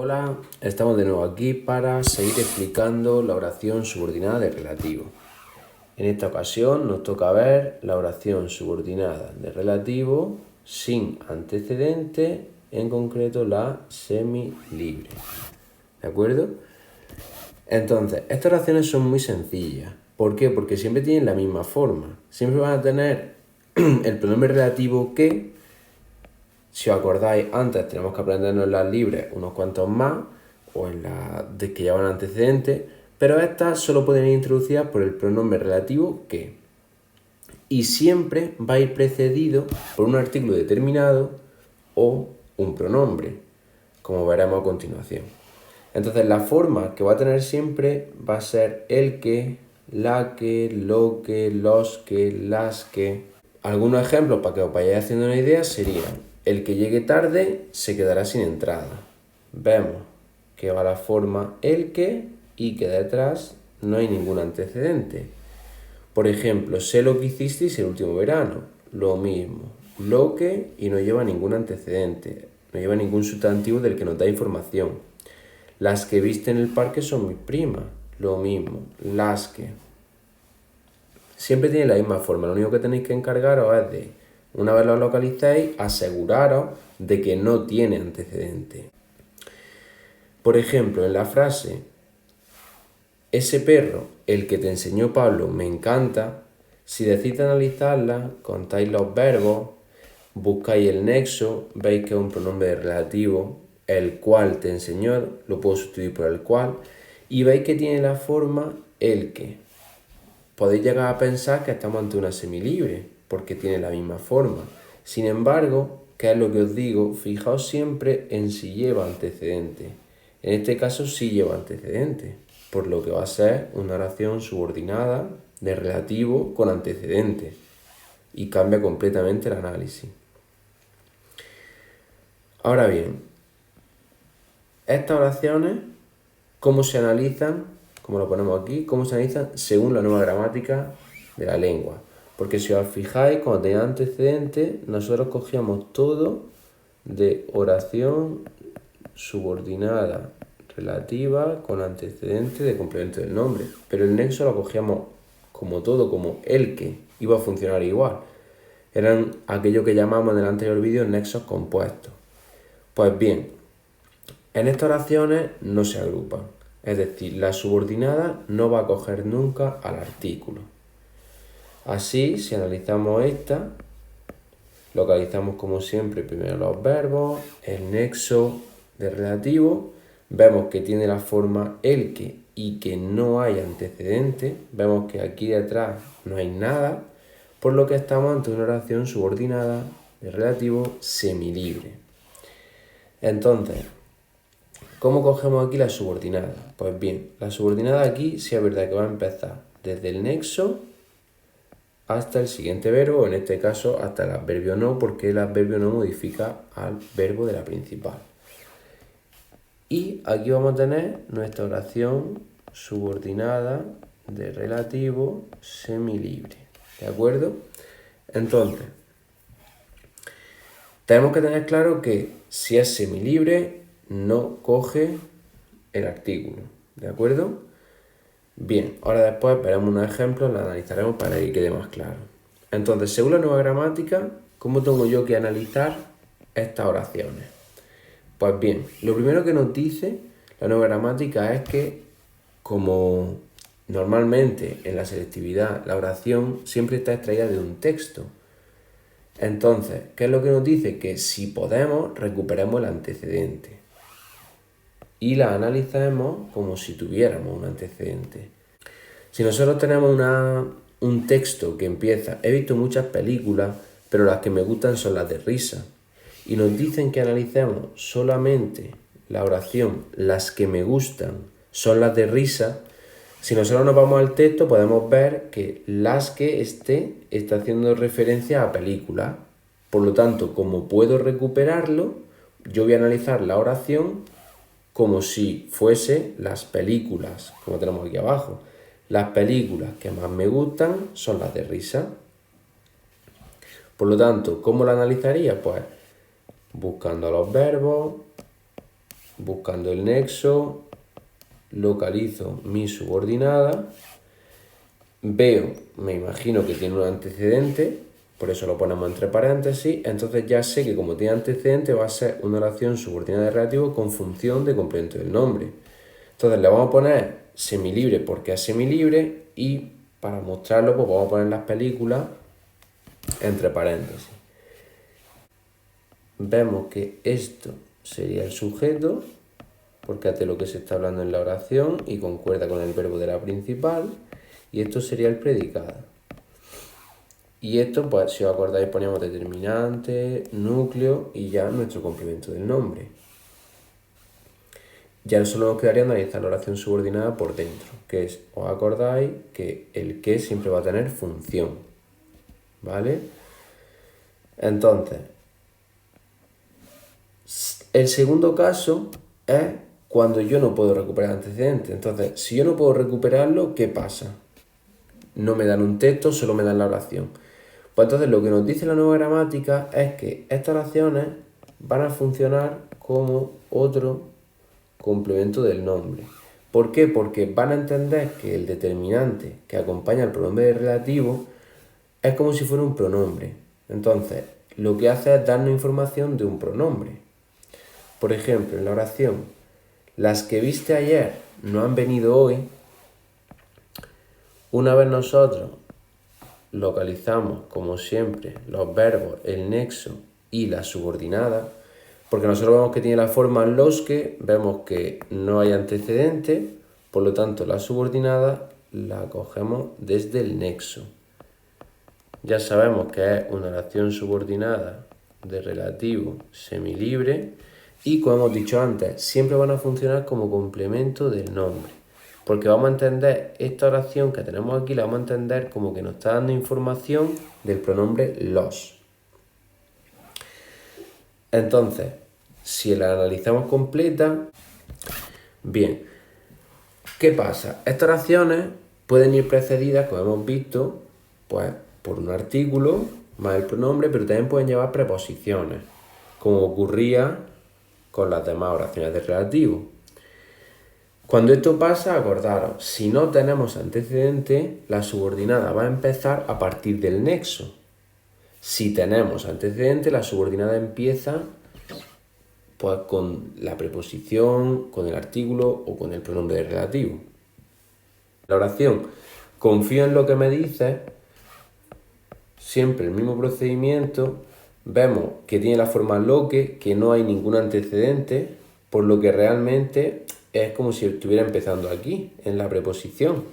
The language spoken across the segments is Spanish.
Hola, estamos de nuevo aquí para seguir explicando la oración subordinada de relativo. En esta ocasión nos toca ver la oración subordinada de relativo sin antecedente, en concreto la semilibre. ¿De acuerdo? Entonces, estas oraciones son muy sencillas. ¿Por qué? Porque siempre tienen la misma forma. Siempre van a tener el pronombre relativo que. Si os acordáis, antes tenemos que aprendernos en las libres unos cuantos más, o en las de que llevan antecedentes, pero estas solo pueden ir introducidas por el pronombre relativo que. Y siempre va a ir precedido por un artículo determinado o un pronombre, como veremos a continuación. Entonces la forma que va a tener siempre va a ser el que, la que, lo que, los que, las que. Algunos ejemplos para que os vayáis haciendo una idea serían: el que llegue tarde se quedará sin entrada. Vemos que va la forma el que y que detrás no hay ningún antecedente. Por ejemplo, sé lo que hicisteis el último verano. Lo mismo. Lo que y no lleva ningún antecedente. No lleva ningún sustantivo del que nos da información. Las que viste en el parque son mis primas. Lo mismo. Las que. Siempre tiene la misma forma. Lo único que tenéis que encargaros es de, una vez lo localicéis, aseguraros de que no tiene antecedente. Por ejemplo, en la frase ese perro, el que te enseñó Pablo, me encanta, si decís analizarla, contáis los verbos, buscáis el nexo, veis que es un pronombre relativo, el cual te enseñó, lo puedo sustituir por el cual, y veis que tiene la forma el que. Podéis llegar a pensar que estamos ante una semilibre, porque tiene la misma forma. Sin embargo, ¿qué es lo que os digo? Fijaos siempre en si lleva antecedente. En este caso sí lleva antecedente, por lo que va a ser una oración subordinada de relativo con antecedente, y cambia completamente el análisis. Ahora bien, estas oraciones, ¿cómo se analizan? Como lo ponemos aquí, ¿cómo se analizan? Según la nueva gramática de la lengua. Porque si os fijáis, cuando tenía antecedentes, nosotros cogíamos todo de oración subordinada relativa con antecedente de complemento del nombre. Pero el nexo lo cogíamos como todo, como el que, iba a funcionar igual. Eran aquello que llamamos en el anterior vídeo nexos compuestos. Pues bien, en estas oraciones no se agrupan. Es decir, la subordinada no va a coger nunca al artículo. Así, si analizamos esta, localizamos como siempre primero los verbos, el nexo de relativo, vemos que tiene la forma el que y que no hay antecedente, vemos que aquí detrás no hay nada, por lo que estamos ante una oración subordinada de relativo semilibre. Entonces, ¿cómo cogemos aquí la subordinada? Pues bien, la subordinada aquí sí es verdad que va a empezar desde el nexo hasta el siguiente verbo, en este caso hasta el adverbio no, porque el adverbio no modifica al verbo de la principal. Y aquí vamos a tener nuestra oración subordinada de relativo semilibre. ¿De acuerdo? Entonces, tenemos que tener claro que si es semilibre, no coge el artículo. ¿De acuerdo? Bien, ahora después veremos unos ejemplos, los analizaremos para que quede más claro. Entonces, según la nueva gramática, ¿cómo tengo yo que analizar estas oraciones? Pues bien, lo primero que nos dice la nueva gramática es que, como normalmente en la selectividad la oración siempre está extraída de un texto. Entonces, ¿qué es lo que nos dice? Que si podemos, recuperemos el antecedente y la analicemos como si tuviéramos un antecedente. Si nosotros tenemos un texto que empieza, he visto muchas películas, pero las que me gustan son las de risa, y nos dicen que analicemos solamente la oración, las que me gustan son las de risa, si nosotros nos vamos al texto podemos ver que las que está haciendo referencia a películas. Por lo tanto, como puedo recuperarlo, yo voy a analizar la oración como si fuese las películas, como tenemos aquí abajo. Las películas que más me gustan son las de risa. Por lo tanto, ¿cómo la analizaría? Pues buscando los verbos, buscando el nexo, localizo mi subordinada, veo, me imagino que tiene un antecedente, por eso lo ponemos entre paréntesis, entonces ya sé que como tiene antecedente va a ser una oración subordinada de relativo con función de complemento del nombre. Entonces le vamos a poner semilibre porque es semilibre y para mostrarlo pues vamos a poner las películas entre paréntesis. Vemos que esto sería el sujeto, porque es de lo que se está hablando en la oración y concuerda con el verbo de la principal, y esto sería el predicado. Y esto, pues si os acordáis, poníamos determinante, núcleo y ya nuestro complemento del nombre. Ya solo nos quedaría analizar la oración subordinada por dentro, que es, os acordáis que el que siempre va a tener función, ¿vale? Entonces, el segundo caso es cuando yo no puedo recuperar antecedentes. Entonces, si yo no puedo recuperarlo, ¿qué pasa? No me dan un texto, solo me dan la oración. Pues entonces lo que nos dice la nueva gramática es que estas oraciones van a funcionar como otro complemento del nombre. ¿Por qué? Porque van a entender que el determinante que acompaña al pronombre de relativo es como si fuera un pronombre. Entonces, lo que hace es darnos información de un pronombre. Por ejemplo, en la oración, las que viste ayer no han venido hoy. Una vez nosotros localizamos, como siempre, los verbos, el nexo y la subordinada, porque nosotros vemos que tiene la forma los que, vemos que no hay antecedente, por lo tanto la subordinada la cogemos desde el nexo. Ya sabemos que es una oración subordinada de relativo semilibre y, como hemos dicho antes, siempre van a funcionar como complemento del nombre. Porque vamos a entender esta oración que tenemos aquí, la vamos a entender como que nos está dando información del pronombre los. Entonces, si la analizamos completa, bien, ¿qué pasa? Estas oraciones pueden ir precedidas, como hemos visto, pues por un artículo más el pronombre, pero también pueden llevar preposiciones, como ocurría con las demás oraciones de relativo. Cuando esto pasa, acordaros, si no tenemos antecedente, la subordinada va a empezar a partir del nexo. Si tenemos antecedente, la subordinada empieza pues con la preposición, con el artículo o con el pronombre de relativo. La oración, confío en lo que me dices, siempre el mismo procedimiento, vemos que tiene la forma lo que no hay ningún antecedente, por lo que realmente es como si estuviera empezando aquí, en la preposición.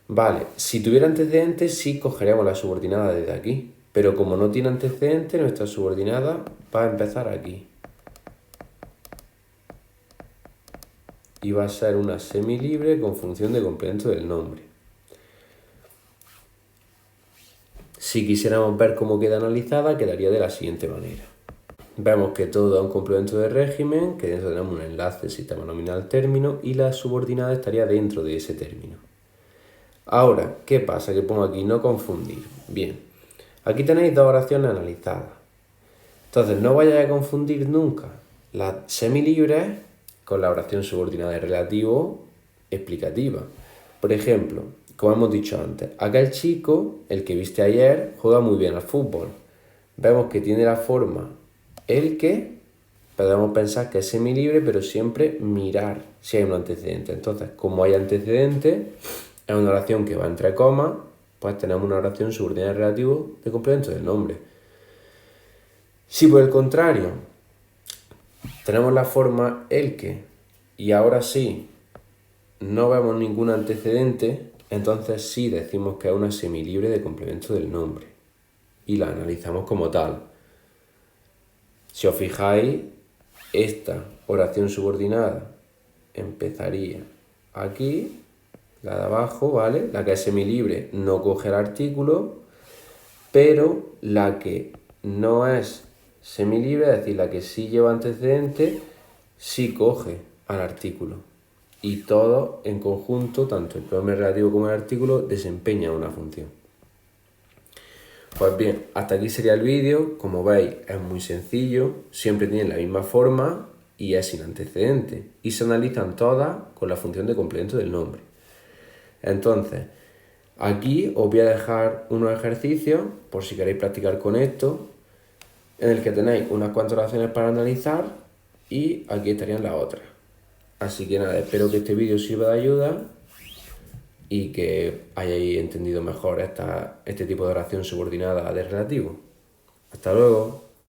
Vale, si tuviera antecedentes sí cogeríamos la subordinada desde aquí, pero como no tiene antecedente, nuestra subordinada va a empezar aquí. Y va a ser una semilibre con función de complemento del nombre. Si quisiéramos ver cómo queda analizada, quedaría de la siguiente manera. Vemos que todo da un complemento de régimen, que dentro tenemos un enlace sistema nominal término y la subordinada estaría dentro de ese término. Ahora, ¿qué pasa? Que pongo aquí no confundir. Bien, aquí tenéis dos oraciones analizadas. Entonces, no vayáis a confundir nunca las semilibres con la oración subordinada de relativo explicativa. Por ejemplo, como hemos dicho antes, aquel chico, el que viste ayer, juega muy bien al fútbol. Vemos que tiene la forma el que, podemos pensar que es semilibre, pero siempre mirar si hay un antecedente. Entonces, como hay antecedente, es una oración que va entre comas, pues tenemos una oración subordinada de relativo de complemento del nombre. Si por el contrario tenemos la forma el que y ahora sí no vemos ningún antecedente, entonces sí decimos que es una semilibre de complemento del nombre y la analizamos como tal. Si os fijáis, esta oración subordinada empezaría aquí, la de abajo, ¿vale? La que es semilibre no coge el artículo, pero la que no es semilibre, es decir, la que sí lleva antecedente, sí coge al artículo. Y todo en conjunto, tanto el pronombre relativo como el artículo, desempeñan una función. Pues bien, hasta aquí sería el vídeo. Como veis, es muy sencillo, siempre tienen la misma forma y es sin antecedente, y se analizan todas con la función de complemento del nombre. Entonces, aquí os voy a dejar unos ejercicios, por si queréis practicar con esto, en el que tenéis unas cuantas oraciones para analizar y aquí estarían las otras. Así que nada, espero que este vídeo sirva de ayuda y que hayáis entendido mejor este tipo de oración subordinada de relativo. Hasta luego.